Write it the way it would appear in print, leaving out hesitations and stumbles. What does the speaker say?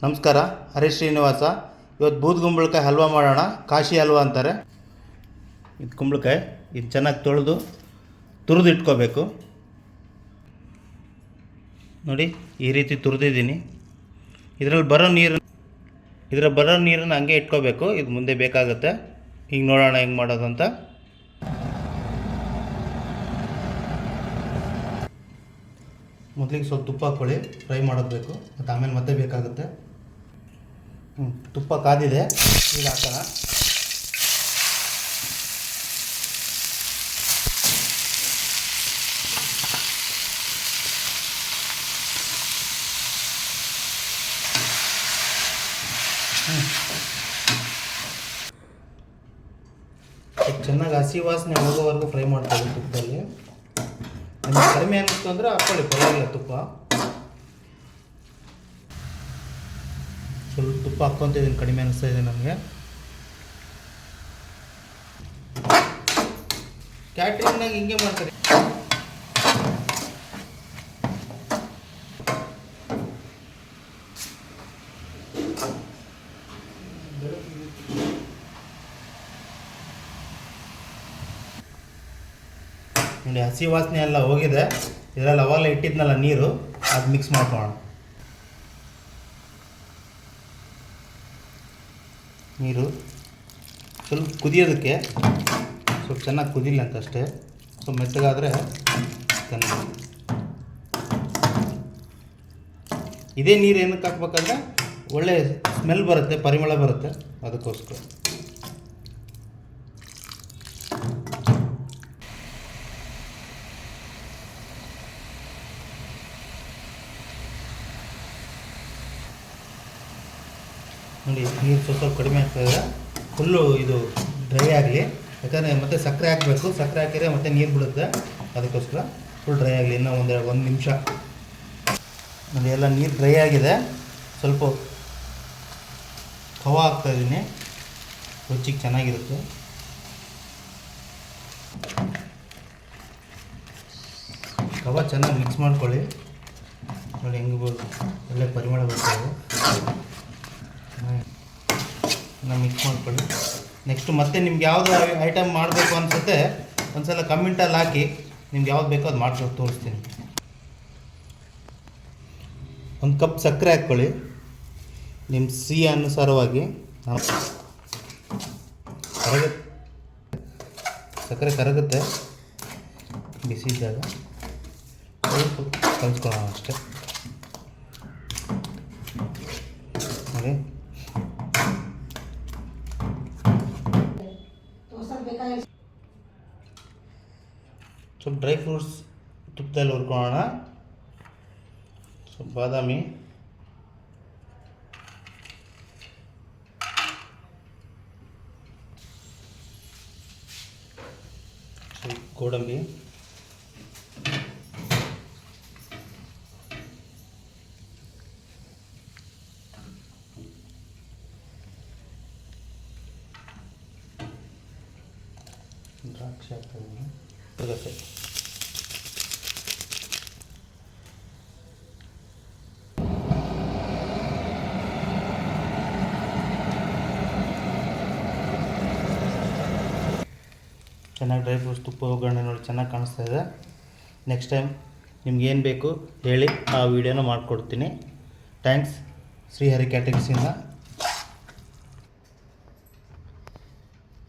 ನಮಸ್ಕಾರ, ಹರೀಶ್ ಶ್ರೀನಿವಾಸ. ಇವತ್ತು ಬೂದ್ಗುಂಬಳಕಾಯಿ ಹಲ್ವಾ ಮಾಡೋಣ. ಕಾಶಿ ಹಲ್ವಾ ಅಂತಾರೆ. ಇದು ಕುಂಬಳಕಾಯಿ, ಇದು ಚೆನ್ನಾಗಿ ತೊಳೆದು ತುರಿದು ಇಟ್ಕೋಬೇಕು. ನೋಡಿ, ಈ ರೀತಿ ತುರಿದಿದ್ದೀನಿ. ಇದರಲ್ಲಿ ಬರೋ ನೀರನ್ನು ಹಂಗೆ ಇಟ್ಕೋಬೇಕು. ಇದು ಮುಂದೆ ಬೇಕಾಗುತ್ತೆ. ಈಗ ನೋಡೋಣ ಹೆಂಗೆ ಮಾಡೋದು ಅಂತ. ಮೊದಲಿಗೆ ಸ್ವಲ್ಪ ತುಪ್ಪ ಹಾಕ್ಕೊಳ್ಳಿ, ಫ್ರೈ ಮಾಡೋದು ಬೇಕು. ಮತ್ತು ಆಮೇಲೆ ಮತ್ತೆ ಬೇಕಾಗುತ್ತೆ. ತುಪ್ಪ ಕಾದಿದೆ, ಈಗ ಹಾಕೋಣ. ಚೆನ್ನಾಗಿ ಹಸಿ ವಾಸನೆ ಹೋಗೋವರೆಗೂ ಫ್ರೈ ಮಾಡ್ಕೊಳ್ಳಿ ತುಪ್ಪದಲ್ಲಿ. ನಿಮಗೆ ಕಡಿಮೆ ಅನ್ನಿಸ್ತು ಅಂದರೆ ಹಾಕ್ಕೊಳ್ಳಿ, ಪರವಾಗಿಲ್ಲ. ಸ್ವಲ್ಪ ತುಪ್ಪ ಹಾಕ್ಕೊತಿದ್ದೀನಿ, ಕಡಿಮೆ ಅನ್ನಿಸ್ತಾ ಇದೆ ನಮಗೆ. ಕ್ಯಾಟ್ರಿಂಗ್ನಾಗ ಹಿಂಗೆ ಮಾಡ್ತಾರೆ. ನೋಡಿ, ಹಸಿ ವಾಸನೆ ಎಲ್ಲ ಹೋಗಿದೆ. ಇದರಲ್ಲಿ ಅವಾಗಲೇ ಇಟ್ಟಿದ್ನಲ್ಲ ನೀರು, ಅದು ಮಿಕ್ಸ್ ಮಾಡ್ಕೊಳ್ಳೋಣ. ನೀರು ಸ್ವಲ್ಪ ಕುದಿಯೋದಕ್ಕೆ, ಸ್ವಲ್ಪ ಚೆನ್ನಾಗಿ ಕುದಿಲ್ಲ ಅಂತ ಅಷ್ಟೇ. ಸ್ವಲ್ಪ ಮೆತ್ತಗಾದರೆ ಚೆನ್ನಾಗಿ. ಇದೇ ನೀರು ಏನಕ್ಕೆ ಹಾಕ್ಬೇಕಂದ್ರೆ ಒಳ್ಳೆ ಸ್ಮೆಲ್ ಬರುತ್ತೆ, ಪರಿಮಳ ಬರುತ್ತೆ, ಅದಕ್ಕೋಸ್ಕರ. ನೋಡಿ, ನೀರು ಸ್ವಲ್ಪ ಕಡಿಮೆ ಆಗ್ತಾಯಿದೆ. ಫುಲ್ಲು ಇದು ಡ್ರೈ ಆಗಲಿ, ಯಾಕಂದರೆ ಮತ್ತೆ ಸಕ್ಕರೆ ಹಾಕಬೇಕು. ಸಕ್ಕರೆ ಹಾಕಿದರೆ ಮತ್ತೆ ನೀರು ಬಿಡುತ್ತೆ, ಅದಕ್ಕೋಸ್ಕರ ಫುಲ್ ಡ್ರೈ ಆಗಲಿ. ಇನ್ನೂ ಒಂದು ನಿಮಿಷ. ನೋಡಿ, ಎಲ್ಲ ನೀರು ಡ್ರೈ ಆಗಿದೆ. ಸ್ವಲ್ಪ ಖವ ಹಾಕ್ತಾಯಿದ್ದೀನಿ, ರುಚಿಗೆ ಚೆನ್ನಾಗಿರುತ್ತೆ. ಖವ ಚೆನ್ನಾಗಿ ಮಿಕ್ಸ್ ಮಾಡ್ಕೊಳ್ಳಿ. ನೋಡಿ ಹೆಂಗೆ ಒಳ್ಳೆ ಪರಿಮಳ ಬರ್ತಾಯಿದೆ. ಮಿಕ್ಸ್ ಮಾಡ್ಕೊಳ್ಳಿ. ನೆಕ್ಸ್ಟ್ ಮತ್ತೆ ನಿಮ್ಗೆ ಯಾವುದು ಐಟಮ್ ಮಾಡಬೇಕು ಅನಿಸುತ್ತೆ ಒಂದ್ಸಲ ಕಮೆಂಟಲ್ಲಿ ಹಾಕಿ. ನಿಮ್ಗೆ ಯಾವ್ದು ಬೇಕೋ ಅದು ಮಾಡ್ಕೊಂಡು ತೋರಿಸ್ತೀನಿ. ಒಂದು ಕಪ್ ಸಕ್ಕರೆ ಹಾಕ್ಕೊಳ್ಳಿ, ನಿಮ್ಮ ಸಿಹಿ ಅನುಸಾರವಾಗಿ. ಸಕ್ಕರೆ ಕರಗುತ್ತೆ ಬಿಸಿ ಇದ್ದಾಗ, ಕಲಿಸ್ಕೊಳ್ಳೋಣ ಅಷ್ಟೇ. ನೋಡಿ, ಸ್ವಲ್ಪ ಡ್ರೈ ಫ್ರೂಟ್ಸ್ ತುಪ್ಪದಲ್ಲಿ ಹುರ್ಕೊಳ್ಳೋಣ. ಸ್ವಲ್ಪ ಬಾದಾಮಿ, ಸ್ವಲ್ಪ ಗೋಡಂಬಿ, ದ್ರಾಕ್ಷಿ ಹಾಕ್ತಾಯಿದ್ದೀನಿ, ಇರುತ್ತೆ. ಚೆನ್ನಾಗಿ ಡ್ರೈ ಫ್ರೂಟ್ಸ್ ತುಪ್ಪ ಒಗ್ಗರಣೆ ನೋಡಿ ಚೆನ್ನಾಗಿ ಕಾಣಿಸ್ತಾ ಇದೆ. ನೆಕ್ಸ್ಟ್ ಟೈಮ್ ನಿಮ್ಗೆ ಏನು ಬೇಕು ಹೇಳಿ, ಆ ವಿಡಿಯೋನ ಮಾಡಿಕೊಡ್ತೀನಿ. ಥ್ಯಾಂಕ್ಸ್, ಶ್ರೀಹರಿ ಕ್ಯಾಟರಿಂಗ್ಸಿಂದ.